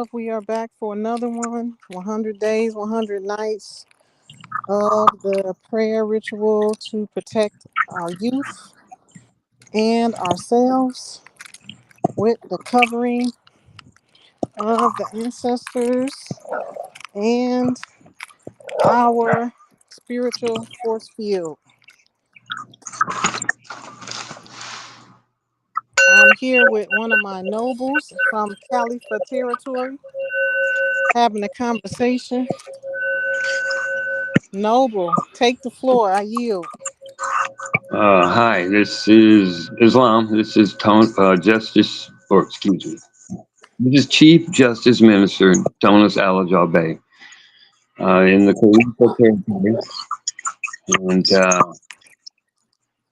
love. We are back for another one, 100 days, 100 nights of the prayer ritual to protect our youth and ourselves with the covering of the ancestors and our spiritual force field. I'm here with one of my nobles from Khalifa territory having a conversation. Noble, take the floor. I yield. Hi, this is Islam. This is Justice, or excuse me, this is Chief Justice Minister Tonas Alajal Bey in the Khalifa territory. And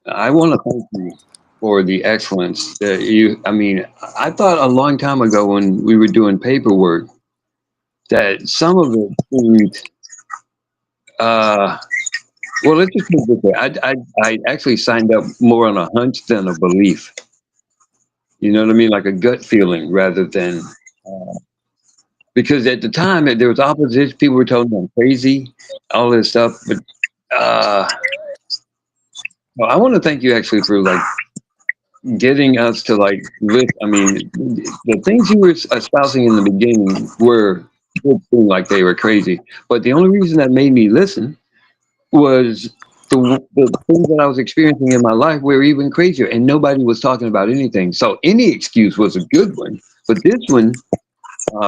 I want to thank you for the excellence that I thought a long time ago when we were doing paperwork that some of it seemed, uh, well, let's just put it this way. I actually signed up more on a hunch than a belief. You know what I mean? Like a gut feeling rather than, uh, because at the time there was opposition. People were telling me I'm crazy, all this stuff. But uh, well, I want to thank you actually for like getting us to like live. I mean, the things you were espousing in the beginning were did seem like they were crazy. But the only reason that made me listen was the things that I was experiencing in my life were even crazier, and nobody was talking about anything. So any excuse was a good one. But this one,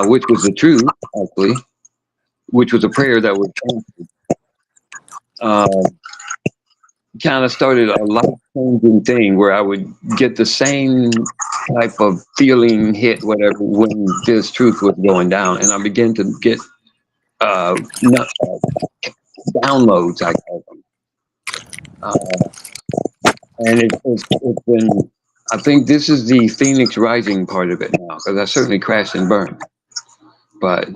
which was the truth, actually, which was a prayer that was uh, kind of started a life changing thing where I would get the same type of feeling hit, whatever, when this truth was going down. And I began to get not, downloads, I call them. Uh, and it's been, I think this is the Phoenix Rising part of it now, because I certainly crashed and burned. But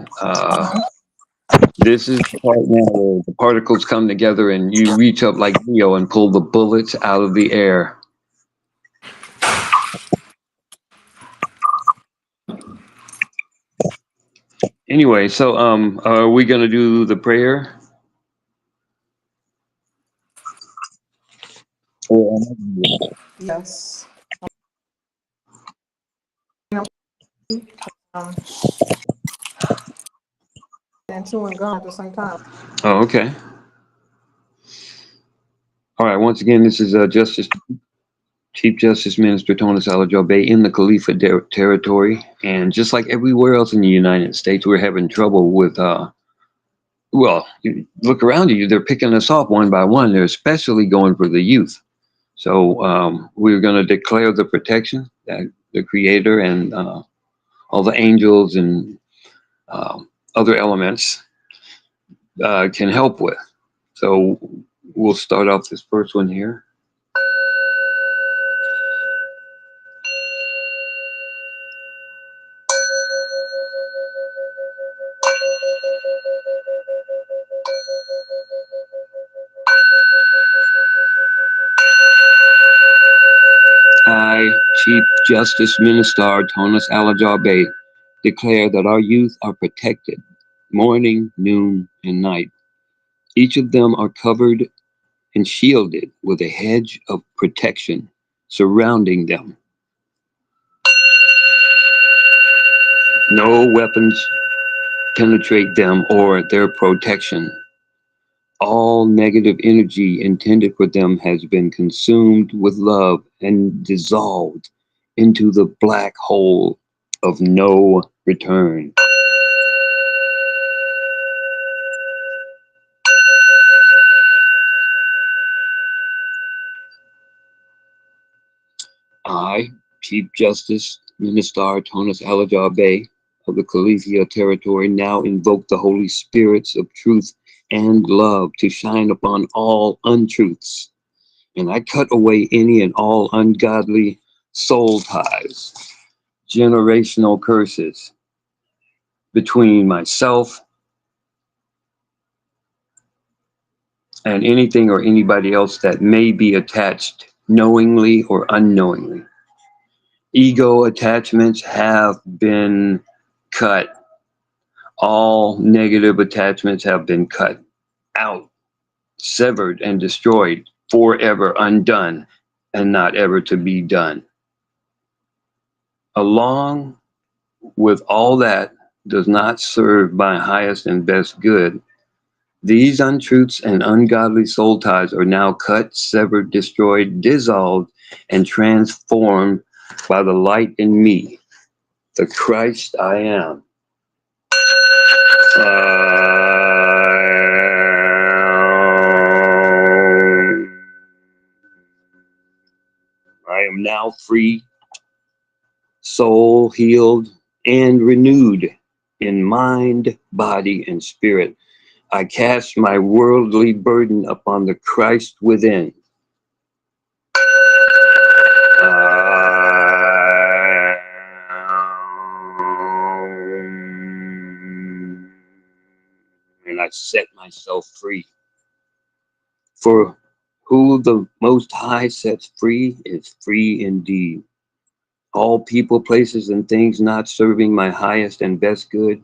this is the part now where the particles come together and you reach up like Neo and pull the bullets out of the air. Anyway, so are we gonna do the prayer? Or am I gonna do it? Yes. Um, and chewing gum at the same time. Oh, okay. All right. Once again, this is Chief Justice Minister Tony Salajal Bay in the Khalifa territory, and just like everywhere else in the United States, we're having trouble with. Well, you look around you; they're picking us off one by one. They're especially going for the youth. So we're going to declare the protection that the Creator and all the angels and uh, other elements can help with. So we'll start off this first one here. I, Chief Justice Minister Tonas Alajar Bey, declare that our youth are protected morning, noon, and night. Each of them are covered and shielded with a hedge of protection surrounding them. No weapons penetrate them or their protection. All negative energy intended for them has been consumed with love and dissolved into the black hole of no return. I, Chief Justice Minister Tonas Alajar Bey of the Khalifa territory, now invoke the Holy Spirits of truth and love to shine upon all untruths, and I cut away any and all ungodly soul ties, generational curses between myself and anything or anybody else that may be attached knowingly or unknowingly. Ego attachments have been cut All negative attachments have been cut out, severed, and destroyed, forever undone, and not ever to be done. Along with all that does not serve my highest and best good, these untruths and ungodly soul ties are now cut, severed, destroyed, dissolved, and transformed by the light in me, the Christ I am. I am now free, soul healed, and renewed in mind, body, and spirit. I cast my worldly burden upon the Christ within. And I set myself free. For who the Most High sets free is free indeed. All people, places, and things not serving my highest and best good,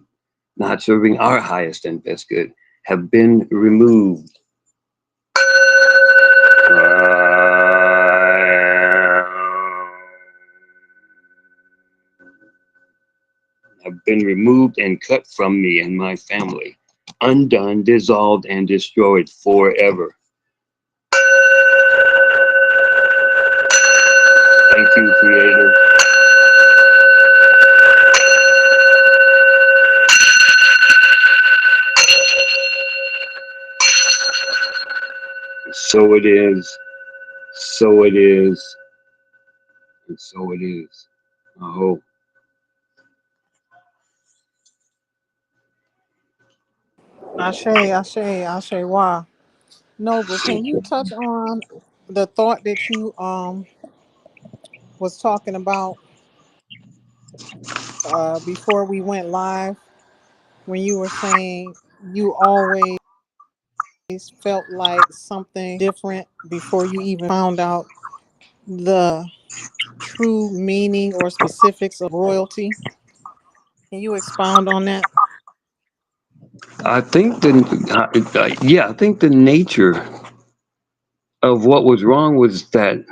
not serving our highest and best good, have been removed. Have been removed and cut from me and my family, undone, dissolved, and destroyed forever. Thank you, Creator. So it is, so it is, and so it is. Oh, Ashe, Ashe, Ashe, why? Noble, can you touch on the thought that you was talking about before we went live when you were saying you always felt like something different before you even found out the true meaning or specifics of royalty? Can you expound on that? I think yeah, I think the nature of what was wrong was that,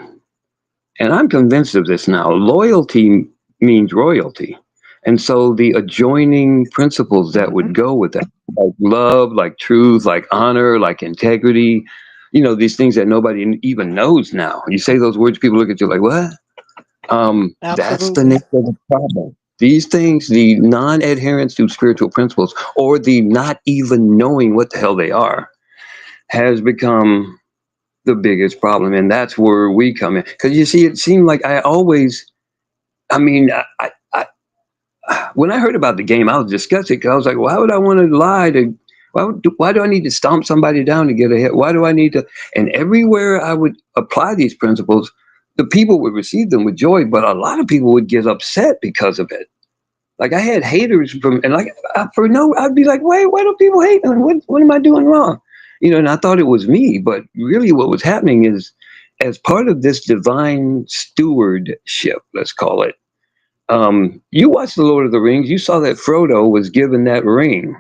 and I'm convinced of this now, loyalty means royalty. And so the adjoining principles that Hmm. would go with that, like love, like truth, like honor, like integrity, these things that nobody even knows now. You say those words, people look at you like, what? That's the Absolutely. nature of the problem. These things, the non adherence to spiritual principles, or the not even knowing what the hell they are, has become the biggest problem. And that's where we come in. Because you see, it seemed like I mean, when I heard about the game, I was disgusted because I was like, why would I want to lie to? Why do I need to stomp somebody down to get ahead? Why do I need to? And everywhere I would apply these principles, the people would receive them with joy, but a lot of people would get upset because of it. Like I had haters and like I'd be like, wait, why do people hate me? What am I doing wrong? And I thought it was me, but really what was happening is, as part of this divine stewardship, let's call it, you watched The Lord of the Rings, you saw that Frodo was given that ring.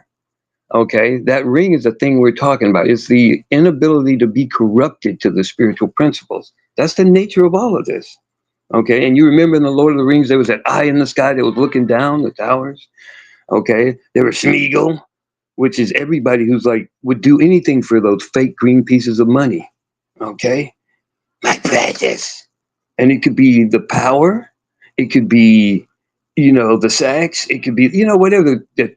Okay, that ring is the thing we're talking about. It's the inability to be corrupted to the spiritual principles. That's the nature of all of this. Okay, and you remember in The Lord of the Rings, there was that eye in the sky that was looking down the towers. Okay, there was Smeagol, which is everybody who's like would do anything for those fake green pieces of money. Okay, my precious. And it could be the power, it could be, the sex, it could be, whatever that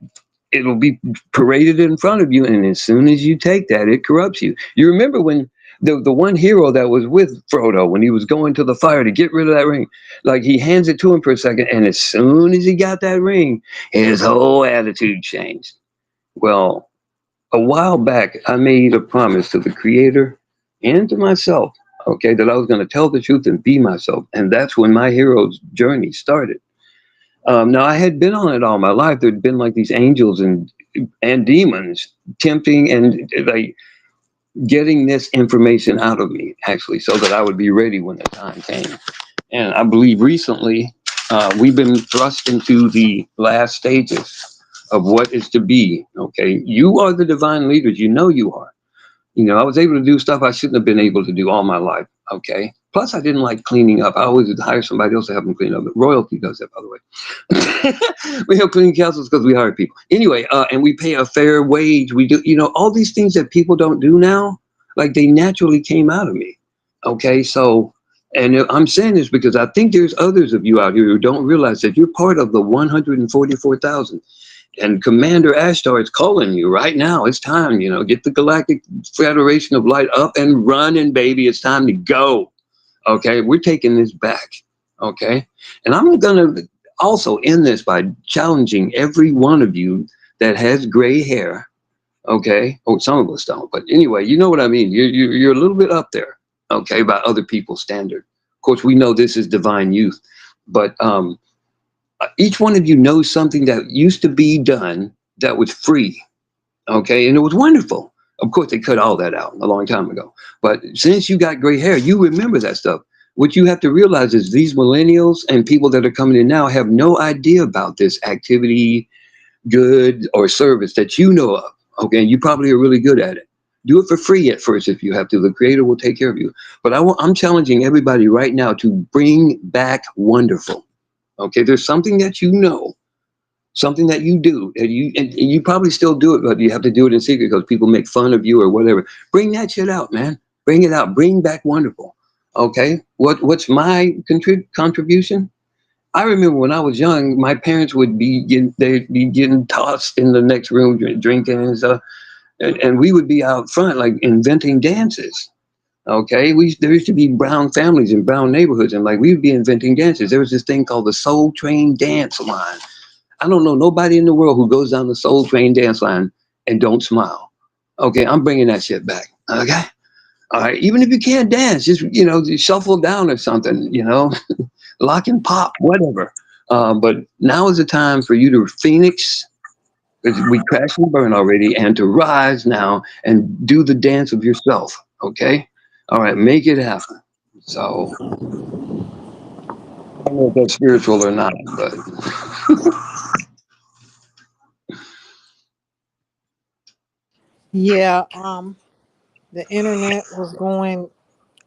it'll be paraded in front of you. And as soon as you take that, it corrupts you. You remember when the one hero that was with Frodo, when he was going to the fire to get rid of that ring, like he hands it to him for a second. And as soon as he got that ring, his whole attitude changed. Well, a while back, I made a promise to the Creator and to myself, okay, that I was going to tell the truth and be myself. And that's when my hero's journey started. Now, I had been on it all my life. There'd been like these angels and demons tempting and like getting this information out of me, actually, so that I would be ready when the time came. And I believe recently we've been thrust into the last stages. of what is to be. Okay, you are the divine leaders. You know you are. You know, I was able to do stuff I shouldn't have been able to do all my life. Okay. Plus, I didn't like cleaning up. I always would hire somebody else to help me clean up. Royalty does that, by the way. We have cleaning councils because we hire people. Anyway, and we pay a fair wage. We do, you know, all these things that people don't do now, like they naturally came out of me. Okay. So, and I'm saying this because I think there's others of you out here who don't realize that you're part of the 144,000. And Commander Ashtar is calling you right now. It's time, you know, get the Galactic Federation of Light up and running, baby. It's time to go. Okay, we're taking this back. Okay, and I'm going to also end this by challenging every one of you that has gray hair. Okay, oh, some of us don't, but anyway, you know what I mean. You're a little bit up there. Okay, by other people's standard. Of course, we know this is divine youth, but each one of you knows something that used to be done that was free, okay, and it was wonderful. Of course, they cut all that out a long time ago. But since you got gray hair, you remember that stuff. What you have to realize is these millennials and people that are coming in now have no idea about this activity, good, or service that you know of. Okay, and you probably are really good at it. Do it for free at first if you have to. The creator will take care of you. But I'm challenging everybody right now to bring back wonderful. Okay, there's something that you know, something that you do, and you probably still do it, but you have to do it in secret because people make fun of you or whatever. Bring that shit out, man. Bring it out. Bring back wonderful. Okay, what's my contribution? I remember when I was young, my parents would they'd be getting tossed in the next room drinking and stuff, and we would be out front like inventing dances. Okay, there used to be brown families in brown neighborhoods, and like we'd be inventing dances. There was this thing called the Soul Train dance line. I don't know nobody in the world who goes down the Soul Train dance line and don't smile. Okay, I'm bringing that shit back. Okay, all right. Even if you can't dance, just just shuffle down or something. Lock and pop, whatever. But now is the time for you to phoenix. Because we crash and burn already, and to rise now and do the dance of yourself. Okay, all right, make it happen. So I don't know if that's spiritual or not, but Yeah, the internet was going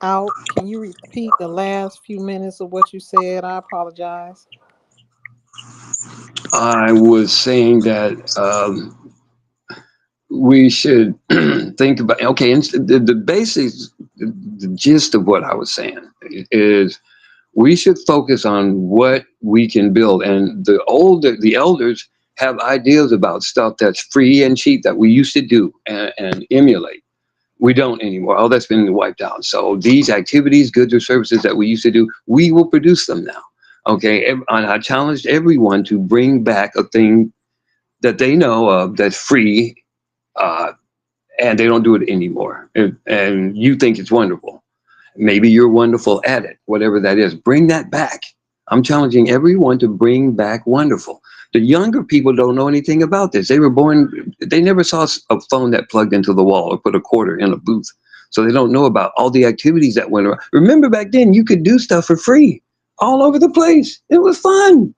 out. Can you repeat the last few minutes of what you said? I apologize. I was saying that we should think about, okay, the basics, the gist of what I was saying is we should focus on what we can build, and the elders have ideas about stuff that's free and cheap that we used to do and emulate. We don't anymore. All that's been wiped out. So these activities, goods, or services that we used to do, we will produce them now. Okay, and I challenged everyone to bring back a thing that they know of that's free, uh, and they don't do it anymore. And you think it's wonderful. Maybe you're wonderful at it, whatever that is. Bring that back. I'm challenging everyone to bring back wonderful. The younger people don't know anything about this. They were born, they never saw a phone that plugged into the wall or put a quarter in a booth. So they don't know about all the activities that went around. Remember back then, you could do stuff for free all over the place. It was fun.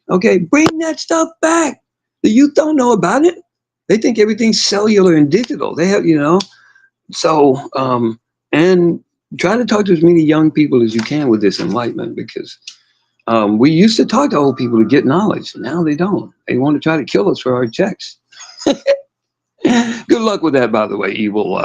Okay, bring that stuff back. The youth don't know about it. They think everything's cellular and digital. They have, so, and try to talk to as many young people as you can with this enlightenment, because we used to talk to old people to get knowledge. Now they don't. They want to try to kill us for our checks. Good luck with that, by the way, evil.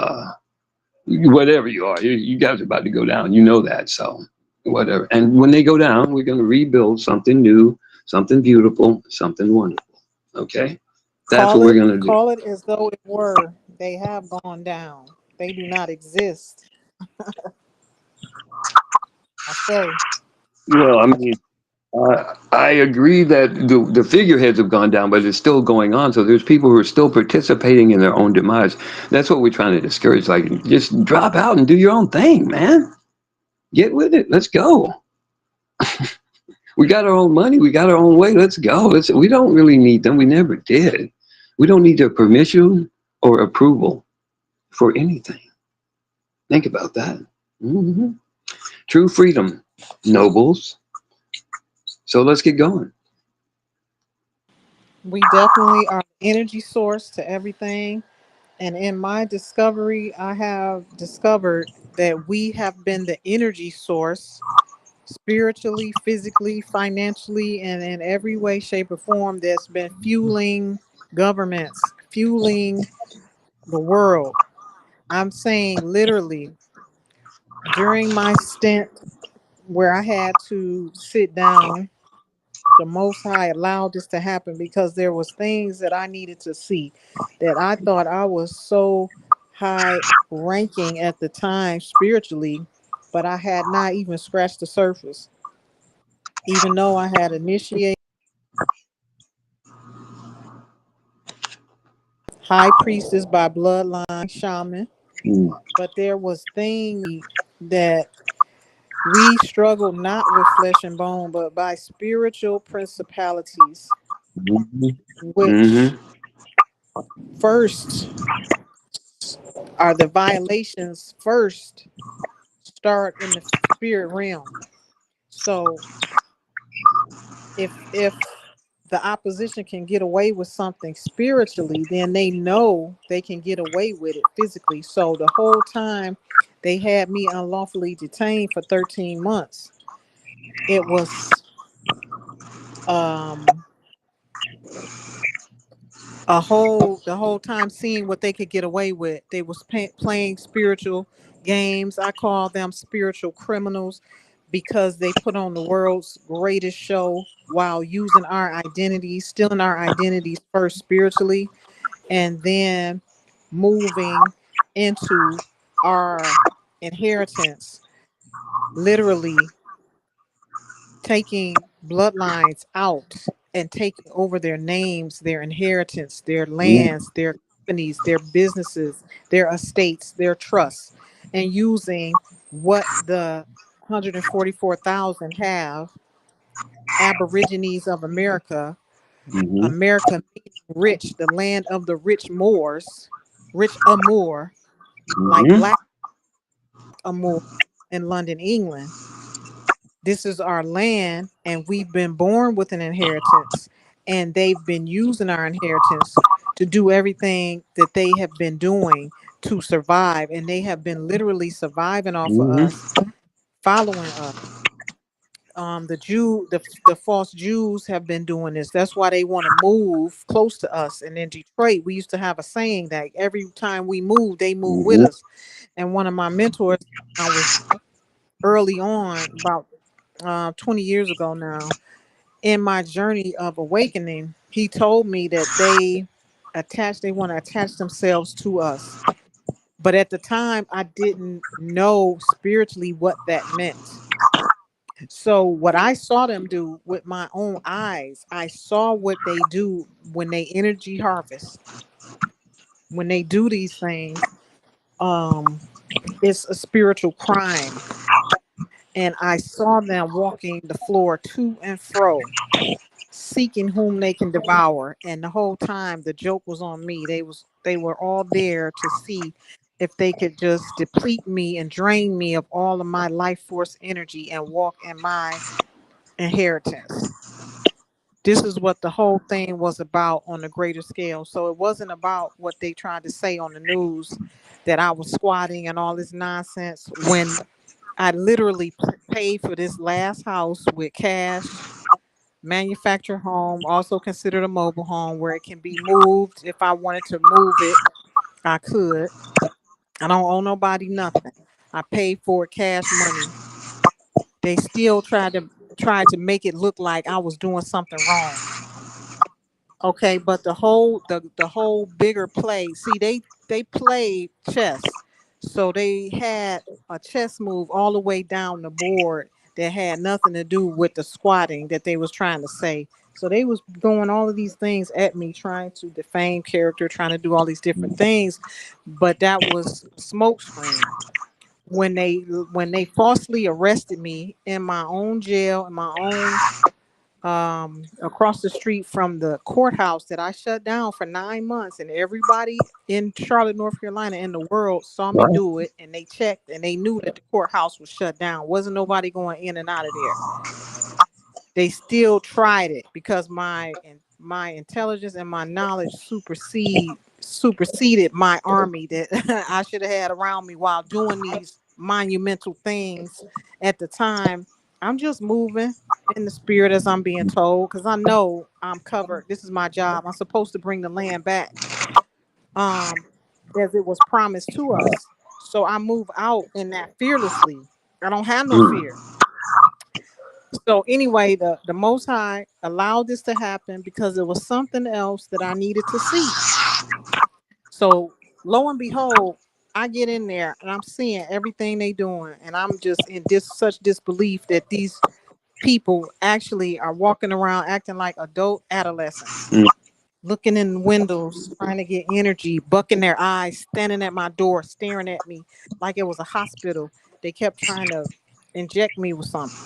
Whatever you are, you guys are about to go down. You know that. So, whatever. And when they go down, we're going to rebuild something new, something beautiful, something wonderful. Okay? That's what Call we're it going to do. call it as though it were. They have gone down. They do not exist. I say. Well, I mean, I agree that the figureheads have gone down, but it's still going on. So there's people who are still participating in their own demise. That's what we're trying to discourage. Like, just drop out and do your own thing, man. Get with it. Let's go. We got our own money. We got our own way. Let's go. We don't really need them. We never did. We don't need their permission or approval for anything. Think about that. hmm True freedom, nobles. So let's get going. We definitely are the energy source to everything. And in my discovery, I have discovered that we have been the energy source spiritually, physically, financially, and in every way, shape, or form that's been fueling governments, fueling the world. I'm saying literally during my stint where I had to sit down, the Most High allowed this to happen because there was things that I needed to see that I thought I was so high ranking at the time spiritually, but I had not even scratched the surface. Even though I had initiated high priestess by bloodline shaman, Mm. but there was things that we struggled not with flesh and bone, but by spiritual principalities, Mhm. which Mhm. first are the violations first start in the spirit realm. So if the opposition can get away with something spiritually, then they know they can get away with it physically. So the whole time they had me unlawfully detained for 13 months. It was um the whole time seeing what they could get away with. They was playing spiritual games. I call them spiritual criminals because they put on the world's greatest show while using our identities, stealing our identities first spiritually, and then moving into our inheritance, literally taking bloodlines out and taking over their names, their inheritance, their lands, their companies, their businesses, their estates, their trusts, and using what the 144,000 have, Aborigines of America, Mhm. America meaning rich, the land of the rich Moors, rich Amoor, like Mhm. black Amoor in London, England. This is our land, and we've been born with an inheritance, and they've been using our inheritance to do everything that they have been doing to survive, and they have been literally surviving off of Mhm. us, following us. The false Jews have been doing this. That's why they want to move close to us. And in Detroit, we used to have a saying that every time we move, they move with Mhm. us. And one of my mentors, I was early on, about 20 years ago now, in my journey of awakening, he told me that they want to attach themselves to us. But at the time, I didn't know spiritually what that meant. So what I saw them do with my own eyes, I saw what they do when they energy harvest. When they do these things, um, it's a spiritual crime. And I saw them walking the floor to and fro, seeking whom they can devour. And the whole time the joke was on me. They were all there to see if they could just deplete me and drain me of all of my life force energy and walk in my inheritance. This is what the whole thing was about on a greater scale. So it wasn't about what they tried to say on the news that I was squatting and all this nonsense when I literally paid for this last house with cash, manufactured home, also considered a mobile home where it can be moved. If I wanted to move it, I could. I don't owe nobody nothing. I paid for it cash money. They still tried to make it look like I was doing something wrong. Okay, but the whole bigger play. See, they played chess, so they had a chess move all the way down the board that had nothing to do with the squatting that they was trying to say. So they was doing all of these things at me, trying to defame character, trying to do all these different things, but that was smoke screen. When they falsely arrested me in my own jail, in my own across the street from the courthouse that I shut down for 9 months, and everybody in Charlotte, North Carolina, in the world saw me Right. do it, and they checked and they knew that the courthouse was shut down. Wasn't nobody going in and out of there. They still tried it because my intelligence and my knowledge superseded my army that I should have had around me while doing these monumental things at the time. I'm just moving in the spirit as I'm being told because I know I'm covered. This is my job. I'm supposed to bring the land back, um, as it was promised to us. So I move out in that fearlessly. I don't have no Mm. fear. So anyway, the Most High allowed this to happen because it was something else that I needed to see. So lo and behold, I get in there and I'm seeing everything they doing, and I'm just in such disbelief that these people actually are walking around acting like adult adolescents, Mm. looking in windows, trying to get energy, bucking their eyes, standing at my door, staring at me like it was a hospital. They kept trying to inject me with something.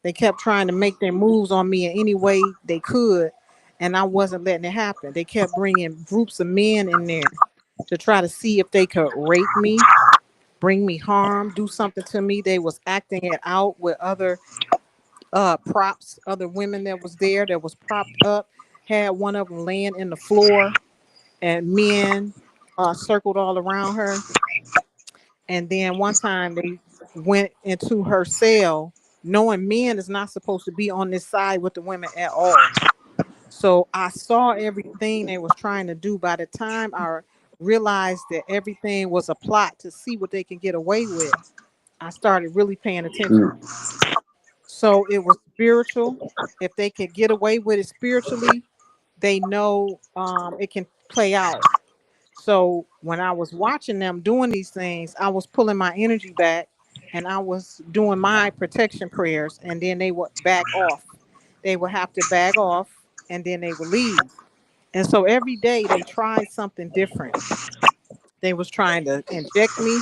They kept trying to make their moves on me in any way they could, and I wasn't letting it happen. They kept bringing groups of men in there to try to see if they could rape me, bring me harm, do something to me. They was acting it out with other props, other women that was there that was propped up. Had one of them laying in the floor, and men circled all around her. And then one time they went into her cell, knowing men is not supposed to be on this side with the women at all. So I saw everything they was trying to do. By the time I realized that everything was a plot to see what they can get away with, I started really paying attention. Mm. So it was spiritual. If they could get away with it spiritually, they know it can play out. So when I was watching them doing these things, I was pulling my energy back and I was doing my protection prayers, and then they would back off. They would have to back off and then they would leave. And so every day they tried something different. They was trying to inject me.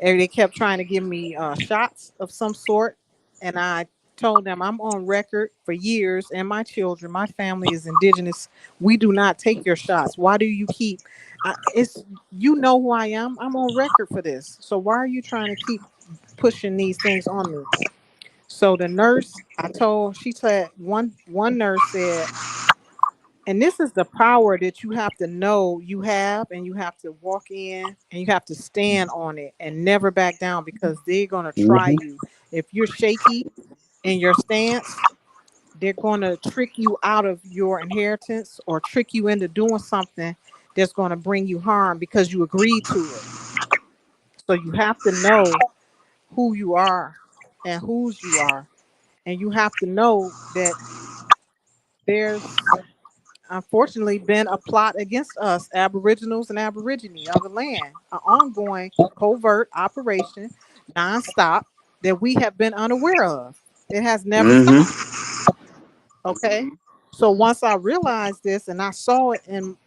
They kept trying to give me shots of some sort. And I told them I'm on record for years, and my children, my family is indigenous. We do not take your shots. Why do you keep? It's you know who I am. I'm on record for this. So why are you trying to keep pushing these things on me? So the nurse, I told, she said one nurse said, and this is the power that you have to know you have, and you have to walk in and you have to stand on it and never back down because they're going to try Mhm. you. If you're shaky in your stance, they're going to trick you out of your inheritance or trick you into doing something that's going to bring you harm because you agreed to it. So you have to know who you are and whose you are. And you have to know that there's unfortunately been a plot against us, Aboriginals and Aborigine of the land, an ongoing covert operation, nonstop, that we have been unaware of. It has never stopped. Mhm. Okay. So once I realized this and I saw it in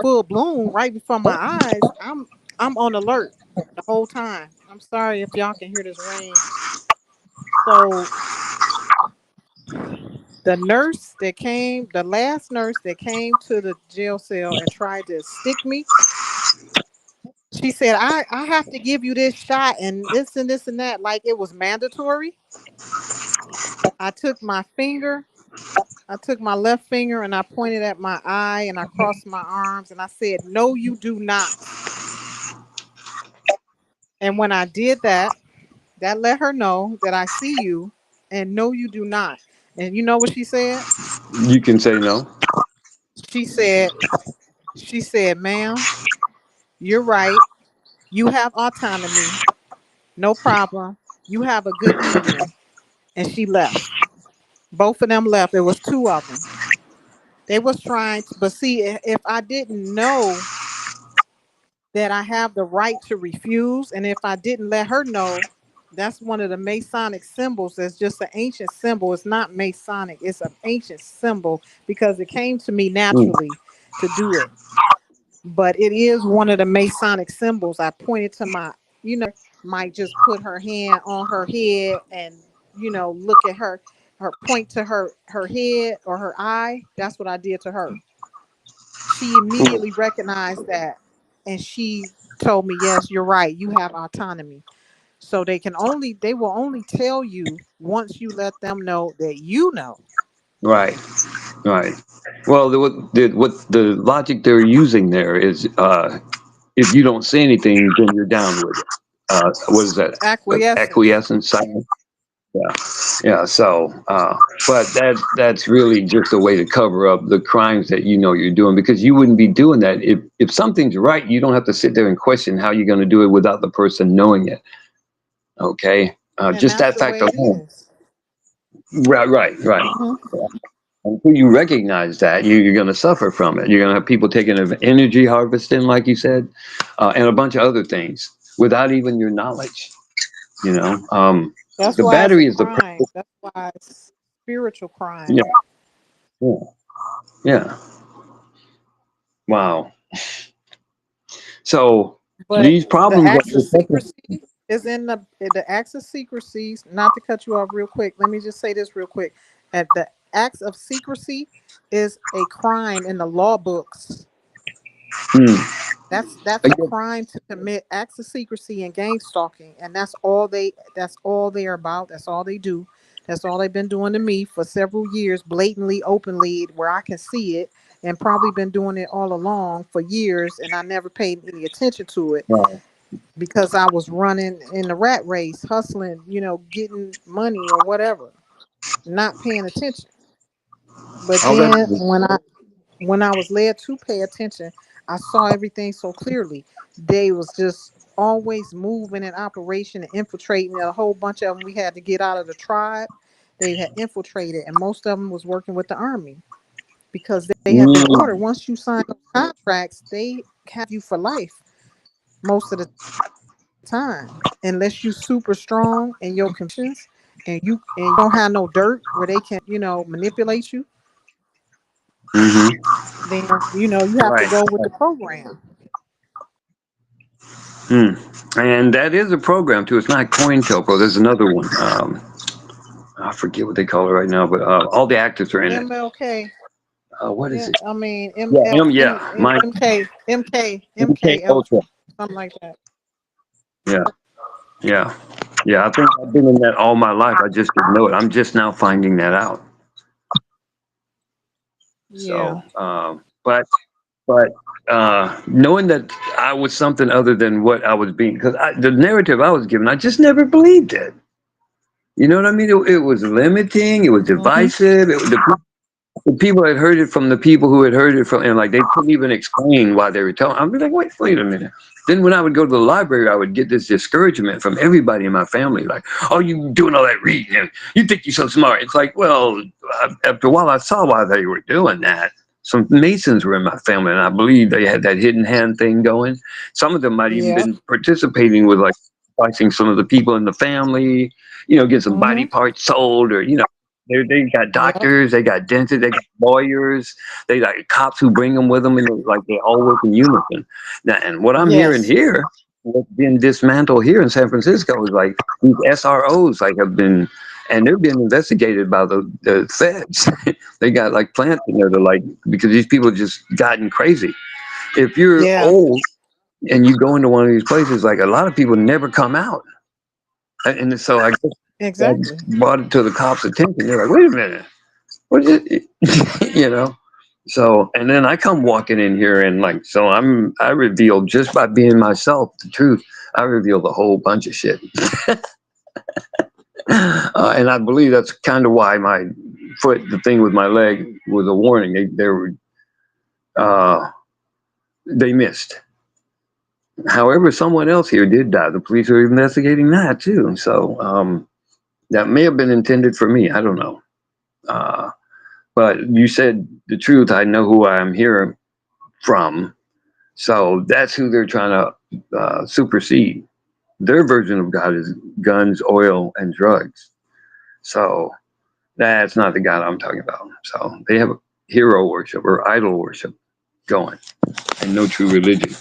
full bloom right before my eyes, I'm on alert the whole time. I'm sorry if y'all can hear this rain. So the last nurse that came to the jail cell and tried to stick me, she said, I have to give you this shot and this and that, like it was mandatory. I took my finger, I took my left finger and I pointed at my eye and I crossed my arms and I said, no, you do not. And when I did that, that let her know that I see you and no, you do not. And you know what she said? You can say no. She said, ma'am, you're right. You have autonomy. No problem. You have a good evening. And she left. Both of them left. There was two of them. They was trying to, but see, if I didn't know that I have the right to refuse, and if I didn't let her know, that's one of the Masonic symbols. It's just an ancient symbol. It's not Masonic. It's an ancient symbol because it came to me Mm. naturally to do it. But it is one of the Masonic symbols. I pointed to my, might just put her hand on her head and look at her point to her head or her eye. That's what I did to her. She immediately recognized that, and she told me, "Yes, you're right. You have autonomy." So they will only tell you once you let them know that you know. Right. Right. Well, what the logic they're using there is, if you don't say anything, then you're down with it. What is that? Acquiescence. Acquiescence, silence. Yeah, yeah. So, but that's really just a way to cover up the crimes that you know you're doing, because you wouldn't be doing that if something's right. You don't have to sit there and question how you're going to do it without the person knowing it. Okay, And just that's that the fact way it alone. is. Right, right, right. Mm-hmm. Until you recognize that, you're going to suffer from it. You're going to have people taking energy harvesting, like you said, and a bunch of other things without even your knowledge. You know, That's the why it's a battery is the crime. That's why it's spiritual crime. yeah, yeah, yeah. Wow. So But these the problems that acts of we're suffering. secrecy is in the acts of secrecy. Not to cut you off real quick. Let me just say this real quick. At the acts of secrecy is a crime in the law books. Hmm. That's a crime to commit acts of secrecy and gang stalking, and that's all they're about. That's all they do. That's all they've been doing to me for several years, blatantly, openly, where I can see it, and probably been doing it all along for years, and I never paid any attention to it Wow. because I was running in the rat race, hustling, getting money or whatever, not paying attention. But All then that. when I was led to pay attention, I saw everything so clearly. They was just always moving in operation and infiltrating. A whole bunch of them we had to get out of the tribe. They had infiltrated, and most of them was working with the army because they have been ordered. Mm, Once you sign those contracts, they have you for life most of the time, unless you super strong in your convictions and you don't have no dirt where they can manipulate you. hmm. Then you have to Right. go with the program. Hmm. And that is a program too. It's not COINTELPRO. There's another one. I forget what they call it right now, but all the actors are in it. MLK. What is Yeah, it? I mean Yeah, ML yeah. My MK MK Ultra, something like that. Yeah, yeah, yeah. I think I've been in that all my life. I just didn't know it. I'm just now finding that out. Yeah. So, but knowing that I was something other than what I was being, because the narrative I was given, I just never believed it. You know what I mean? It was limiting. It was Hmm. divisive. The people had heard it from the people who had heard it from, and like they couldn't even explain why they were telling. I'd be like, wait a minute. Then when I would go to the library, I would get this discouragement from everybody in my family, like, "Oh, you doing all that reading? And you think you're so smart?" It's like, well, after a while, I saw why they were doing that. Some Masons were in my family, and I believe they had that hidden hand thing going. Some of them might even Yeah. been participating with like sacrificing some of the people in the family, get some body Hmm. parts sold, or they got Yep. doctors, they got dentists, they got lawyers, they got cops who bring them with them, and like they all work in unison. Now, and what I'm hearing Yes. here, what's being dismantled here in San Francisco, is like these SROs like have been, and they're being investigated by the feds. They got like plants in there to like because these people just gotten crazy. If you're Yeah. old and you go into one of these places, like a lot of people never come out, and so I guess that Exactly. brought it to the cops' attention. They're like, wait a minute. What is it? So and then I come walking in here and like so I reveal just by being myself the truth. I revealed a whole bunch of shit. And I believe that's kind of why my foot, the thing with my leg, was a warning. Uh, they missed. However, someone else here did die. The police are investigating that too. So that may have been intended for me. I don't know. Uh, but you said the truth. I know who I am here from. So that's who they're trying to supersede. Their version of God is guns, oil, and drugs. So that's not the God I'm talking about. So they have hero worship or idol worship going and no true religion.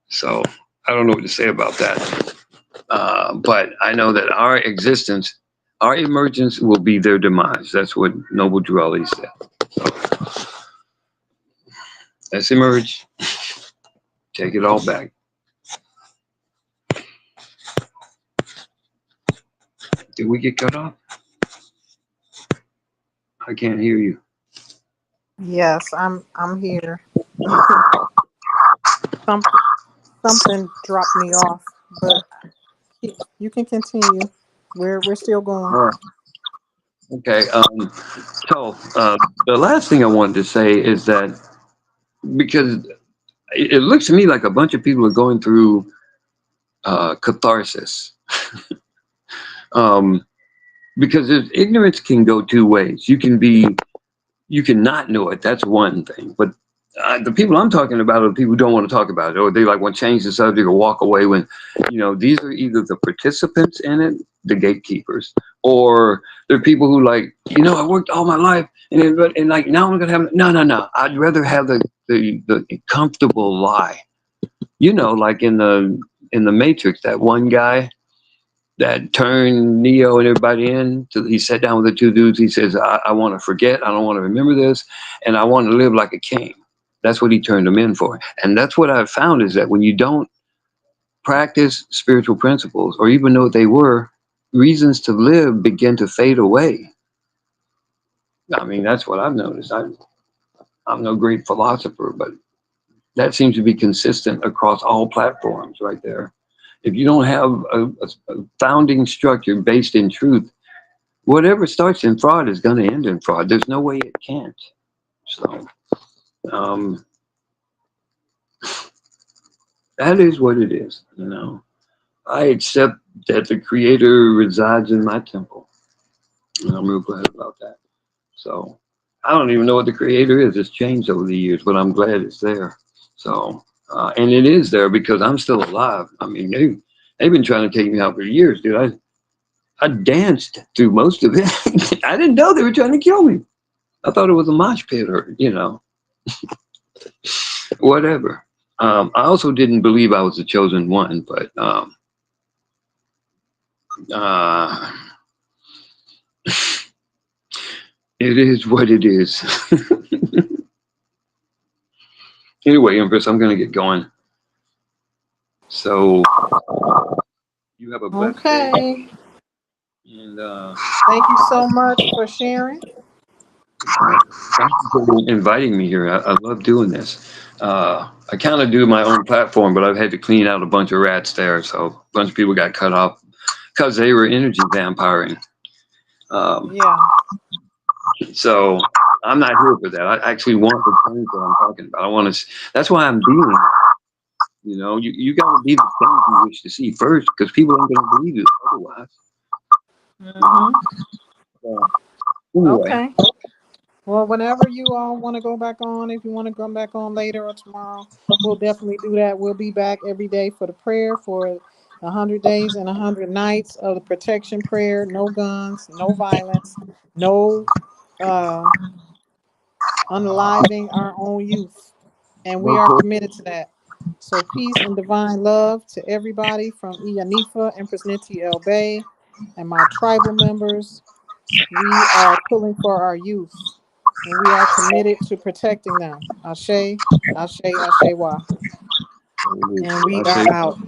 So I don't know what to say about that. But I know that our existence, our emergence will be their demise. That's what Noble Drew Ali said. So let's emerge, take it all back. Did we get cut off? I can't hear you. Yes, I'm here. Something something dropped me off, but you can continue. We're still going. Oh, okay. So the last thing I wanted to say is that because it looks to me like a bunch of people are going through catharsis. Um, because ignorance can go two ways. You can not know it. That's one thing. But the people I'm talking about are the people who don't want to talk about it, or they like want to change the subject or walk away when, these are either the participants in it, the gatekeepers, or they're people who like, I worked all my life and like now I'm gonna have no, no, no. I'd rather have the comfortable lie. Like in the Matrix, that one guy that turned Neo and everybody in. He sat down with the two dudes. He says, I want to forget. I don't want to remember this. And I want to live like a king. That's what he turned them in for. And that's what I've found is that when you don't practice spiritual principles or even know what they were, reasons to live begin to fade away. I mean, that's what I've noticed. I'm no great philosopher, but that seems to be consistent across all platforms right there. If you don't have a founding structure based in truth, whatever starts in fraud is going to end in fraud. There's no way it can't. So um, that is what it is. I accept that the Creator resides in my temple, and I'm real glad about that. So I don't even know what the Creator is. It's changed over the years, but I'm glad it's there. So and it is there because I'm still alive. I mean, they've been trying to take me out for years, dude. I danced through most of it. I didn't know they were trying to kill me. I thought it was a mosh pit or whatever. I also didn't believe I was the chosen one, but uh, it is what it is. Anyway, Empress, I'm going to get going. So you have a blessed day, Okay. and Thank you so much for sharing. thank you for inviting me here. I love doing this. I kind of do my own platform, but I've had to clean out a bunch of rats there, so a bunch of people got cut off because they were energy vampiring. Um, Yeah. So I'm not here for that. I actually want to change what I'm talking about. I want to. That's why I'm being. You got to be the change you wish to see first, because people aren't going to believe you otherwise. Mm-hmm. So, anyway, Okay. Well, whenever you all want to go back on, if you want to come back on later or tomorrow, we'll definitely do that. We'll be back every day for the prayer for 100 days and 100 nights of the protection prayer. No guns, no violence, no uh, unaliving our own youth. And we are committed to that. So peace and divine love to everybody from Iyanifa, Empress Ninti El Bay, and my tribal members. We are pulling for our youth, and we are committed to protecting them. Ashe, Ashe, Ashe Wa. And we I are say, out.